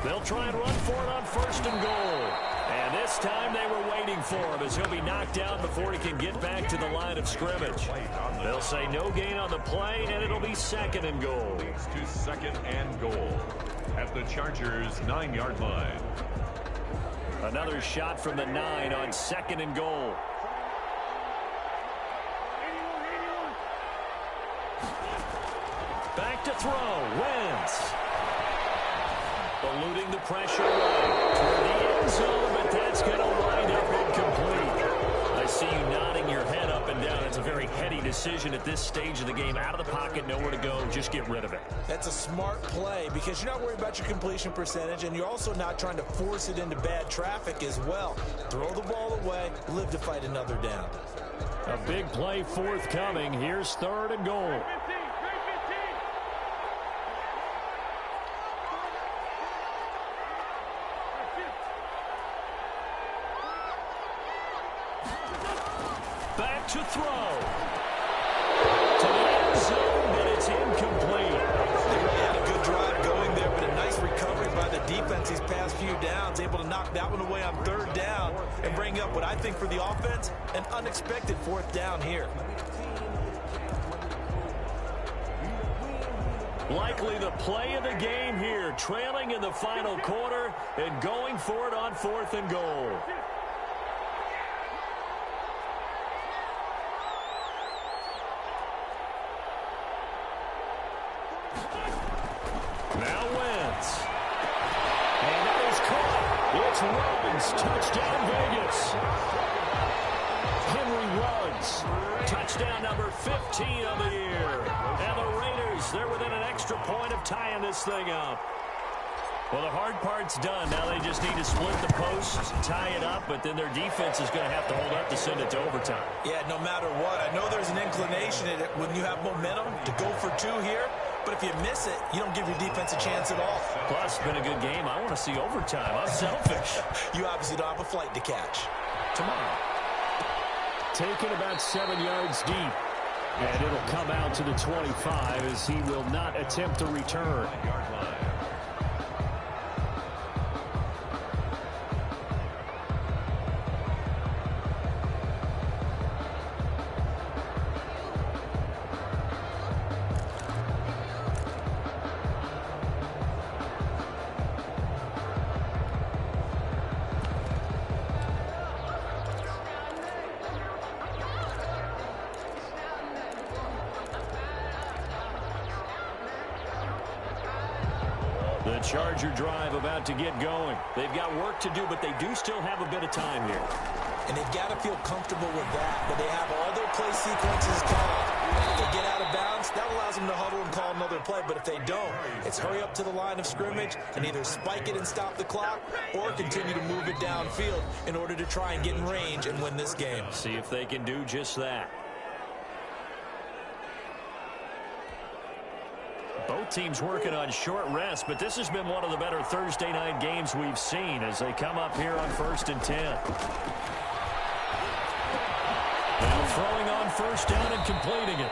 They'll try and run for it on 1st and goal. And this time they were waiting for him as he'll be knocked down before he can get back to the line of scrimmage. They'll say no gain on the play, and it'll be 2nd and goal. Leads to 2nd and goal at the Chargers' 9-yard line. Another shot from the 9 on 2nd and goal. Back to throw. Wentz. Eluding the pressure right toward the end zone, but that's going to wind up incomplete. I see you nodding your head up and down. It's a very heady decision at this stage of the game. Out of the pocket, nowhere to go. Just get rid of it. That's a smart play because you're not worried about your completion percentage, and you're also not trying to force it into bad traffic as well. Throw the ball away, live to fight another down. A big play forthcoming. Here's 3rd and goal. Back to throw. To the end zone, but it's incomplete. They really had a good drive going there, but a nice recovery by the defense these past few downs. Able to knock that one away on 3rd down and bring up what I think for the offense, an unexpected 4th down here. Likely the play of the game here, trailing in the final quarter and going for it on 4th and goal. Now Wentz. And that is caught. It's Ruggs. Touchdown, Vegas. Henry Ruggs. Touchdown number 15 of the year. And the Raiders, they're within an extra point of tying this thing up. Well, the hard part's done. Now they just need to split the posts, tie it up, but then their defense is going to have to hold up to send it to overtime. Yeah, no matter what. I know there's an inclination in it when you have momentum to go for 2 here. But if you miss it, you don't give your defense a chance at all. Plus, it's been a good game. I want to see overtime. I'm selfish. You obviously don't have a flight to catch. Tomorrow. Taken about 7 yards deep. And it'll come out to the 25 as he will not attempt to return. The Charger drive about to get going. They've got work to do, but they do still have a bit of time here. And they've got to feel comfortable with that they have all their play sequences called. If they get out of bounds, that allows them to huddle and call another play. But if they don't, it's hurry up to the line of scrimmage and either spike it and stop the clock or continue to move it downfield in order to try and get in range and win this game. See if they can do just that. Both teams working on short rest, but this has been one of the better Thursday night games we've seen as they come up here on 1st and 10. Now throwing on 1st down and completing it.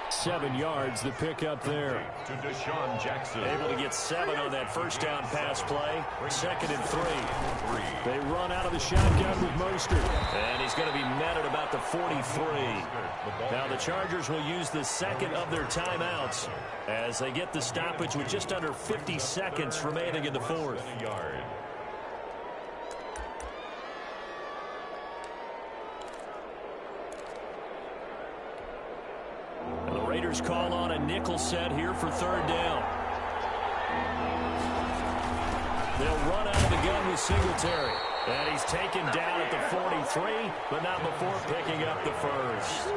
7 yards, the pickup there. To Deshaun Jackson. Able to get 7 on that 1st down pass play. 2nd and 3. They run out of the shotgun with Mostert. And he's going to be met at about the 43. Now the Chargers will use the 2nd of their timeouts as they get the stoppage with just under 50 seconds remaining in the 4th. And the Raiders call on a nickel set here for 3rd down. They'll run out of the gun with Singletary. And he's taken down at the 43, but not before picking up the first.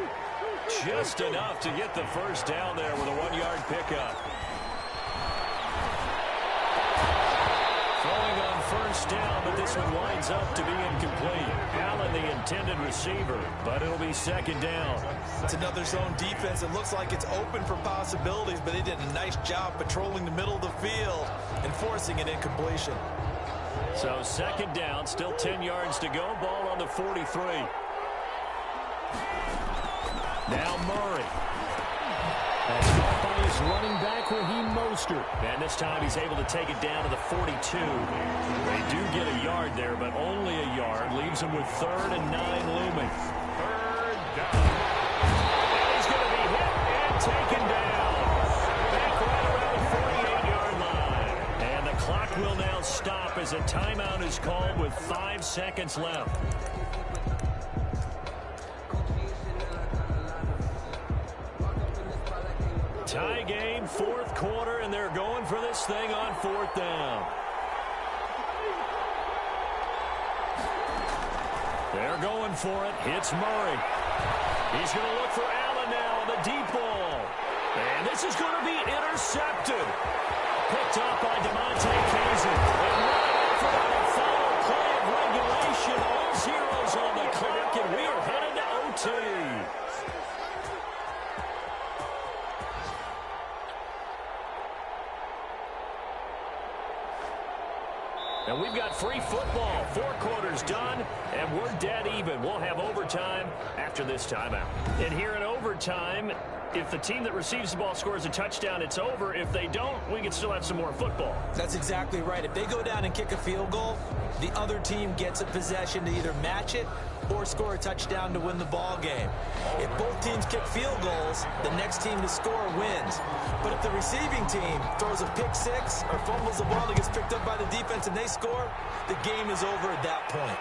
Just enough to get the 1st down there with a 1-yard pickup. Throwing on 1st down, but this one winds up to be incomplete. Allen, the intended receiver, but it'll be 2nd down. It's another zone defense. It looks like it's open for possibilities, but they did a nice job patrolling the middle of the field and forcing an incompletion. So 2nd down, still 10 yards to go. Ball on the 43. Now Murray. That's caught by his is running back Raheem Mostert. And this time he's able to take it down to the 42. They do get a yard there, but only a yard. Leaves him with 3rd and 9 looming. 3rd down. And he's going to be hit and taken down. Back right around the 48-yard line. And the clock will now stop as a timeout is called with 5 seconds left. Tie game, 4th quarter, and they're going for this thing on 4th down. They're going for it. Hits Murray. He's going to look for Allen now on the deep ball. And this is going to be intercepted. Picked up by DeMonte Kazin. And right for a final play of regulation. All zeros on the clock, and we are headed to OT. And we've got free football. 4 quarters done, and we're dead even. We'll have overtime after this timeout. And here in overtime, if the team that receives the ball scores a touchdown, it's over. If they don't, we can still have some more football. That's exactly right. If they go down and kick a field goal, the other team gets a possession to either match it or score a touchdown to win the ball game. If both teams kick field goals, the next team to score wins. But if the receiving team throws a pick six or fumbles the ball that gets picked up by the defense and they score, the game is over at that point.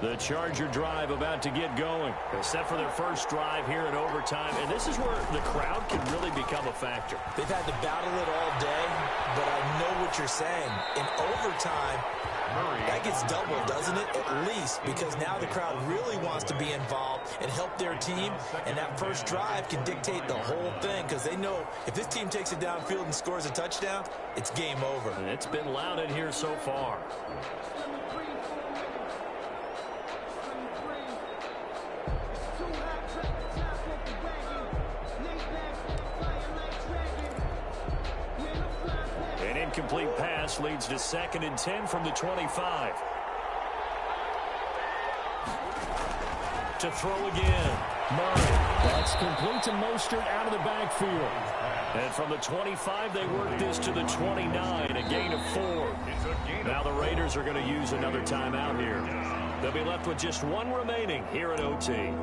The Charger drive about to get going. They're set for their first drive here in overtime, and this is where the crowd can really become a factor. They've had to battle it all day, but I know what you're saying. In overtime, that gets doubled, doesn't it? At least, because now the crowd really wants to be involved and help their team, and that first drive can dictate the whole thing because they know if this team takes it downfield and scores a touchdown, it's game over. And it's been loud in here so far. An incomplete pass leads to 2nd and 10 from the 25. To throw again. Murray. That's complete to Mostert out of the backfield. And from the 25, they work this to the 29, a gain of 4. Now the Raiders are going to use another timeout here. They'll be left with just 1 remaining here at OT.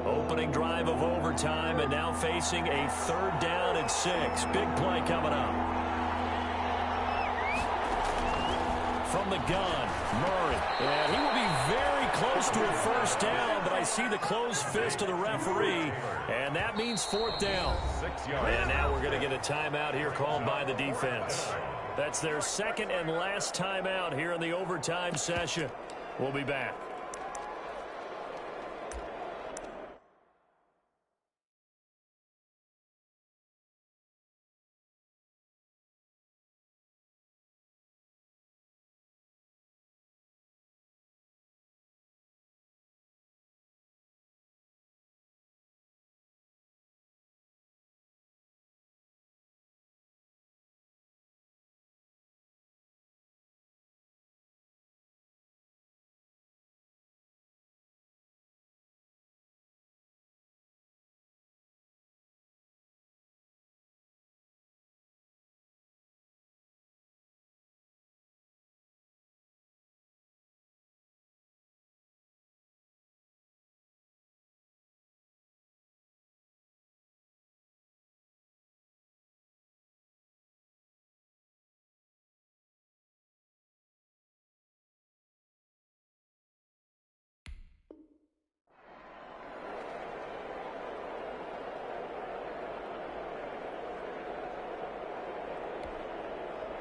Opening drive of overtime, and now facing a 3rd down and 6. Big play coming up. From the gun, Murray. And he will be very close to a 1st down, but I see the closed fist of the referee, and that means 4th down. And now we're going to get a timeout here called by the defense. That's their 2nd and last timeout here in the overtime session. We'll be back.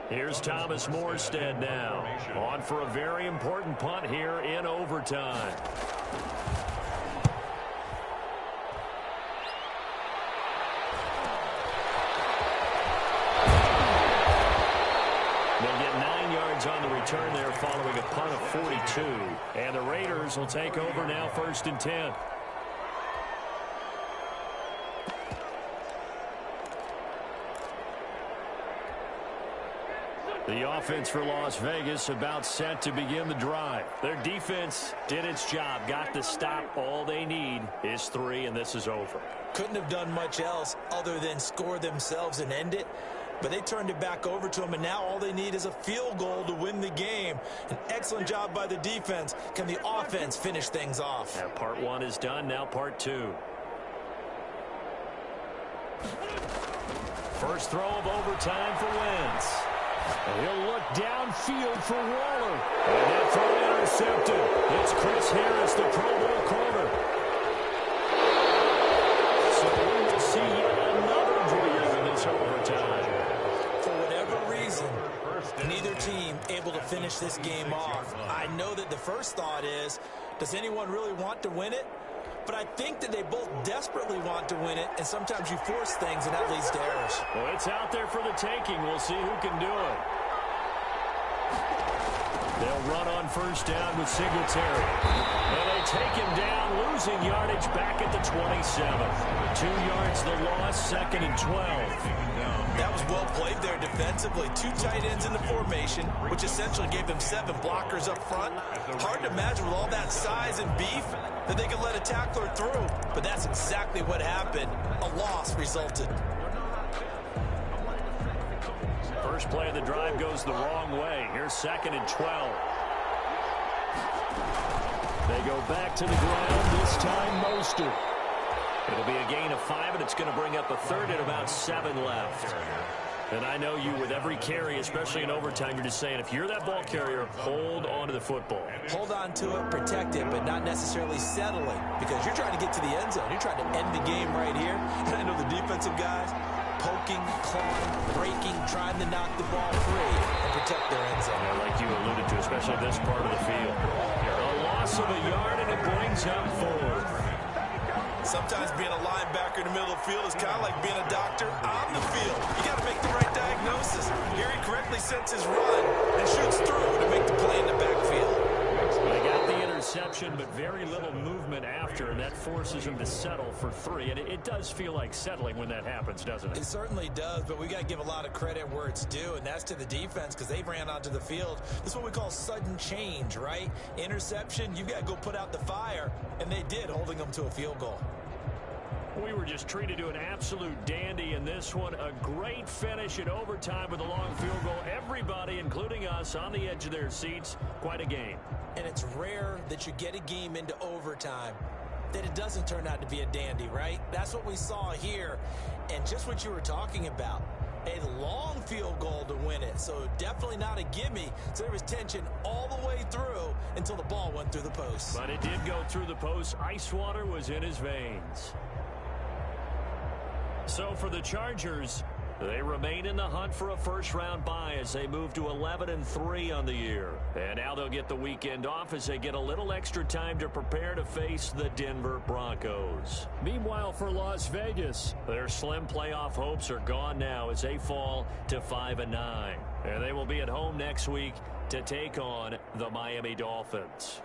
Here's Thomas Morstead now, on for a very important punt here in overtime. return there following a punt of 42. And the Raiders will take over now 1st and 10. The offense for Las Vegas about set to begin the drive. Their defense did its job, got the stop. All they need is 3, and this is over. Couldn't have done much else other than score themselves and end it. But they turned it back over to them, and now all they need is a field goal to win the game. An excellent job by the defense. Can the offense finish things off? Yeah, part 1 is done, now part 2. First throw of overtime for Wentz. He'll look downfield for Waller. And that throw intercepted. It's Chris Harris, the Pro Bowl corner. So we will see yet another drive in this overtime. For whatever reason, neither team able to finish this game off. I know that the first thought is, does anyone really want to win it? But I think that they both desperately want to win it, and sometimes you force things, and that leads to errors. Well, it's out there for the taking. We'll see who can do it. They'll run on first down with Singletary. And they take him down, losing yardage back at the 27. 2 yards the loss, 2nd and 12. That was well played there defensively. 2 tight ends in the formation, which essentially gave them 7 blockers up front. Hard to imagine with all that size and beef that they could let a tackler through. But that's exactly what happened. A loss resulted. First play of the drive goes the wrong way. Here's 2nd and 12. They go back to the ground, this time Mostert. It'll be a gain of 5, and it's going to bring up a 3rd and about 7 left. And I know you, with every carry, especially in overtime, you're just saying, if you're that ball carrier, hold on to the football. Hold on to it, protect it, but not necessarily settling, because you're trying to get to the end zone. You're trying to end the game right here. And I know the defensive guys, poking, clawing, breaking, trying to knock the ball free and protect their end zone. Yeah, like you alluded to, especially this part of the field. A loss of a yard, and it brings him forward. Sometimes being a linebacker in the middle of the field is kind of like being a doctor on the field. You got to make the right diagnosis. Here he correctly sets his run and shoots through to make the play in the backfield. They got the interception, but very little movement after, and that forces him to settle for 3. And it does feel like settling when that happens, doesn't it? It certainly does, but we got to give a lot of credit where it's due, and that's to the defense, because they ran onto the field. This is what we call sudden change, right? Interception, you've got to go put out the fire, and they did, holding them to a field goal. We were just treated to an absolute dandy in this one. A great finish in overtime with a long field goal. Everybody, including us, on the edge of their seats. Quite a game. And it's rare that you get a game into overtime that it doesn't turn out to be a dandy, right? That's what we saw here. And just what you were talking about, a long field goal to win it. So definitely not a gimme. So there was tension all the way through until the ball went through the post. But it did go through the post. Ice water was in his veins. So for the Chargers, they remain in the hunt for a first-round bye as they move to 11-3 on the year. And now they'll get the weekend off as they get a little extra time to prepare to face the Denver Broncos. Meanwhile, for Las Vegas, their slim playoff hopes are gone now as they fall to 5-9. And they will be at home next week to take on the Miami Dolphins.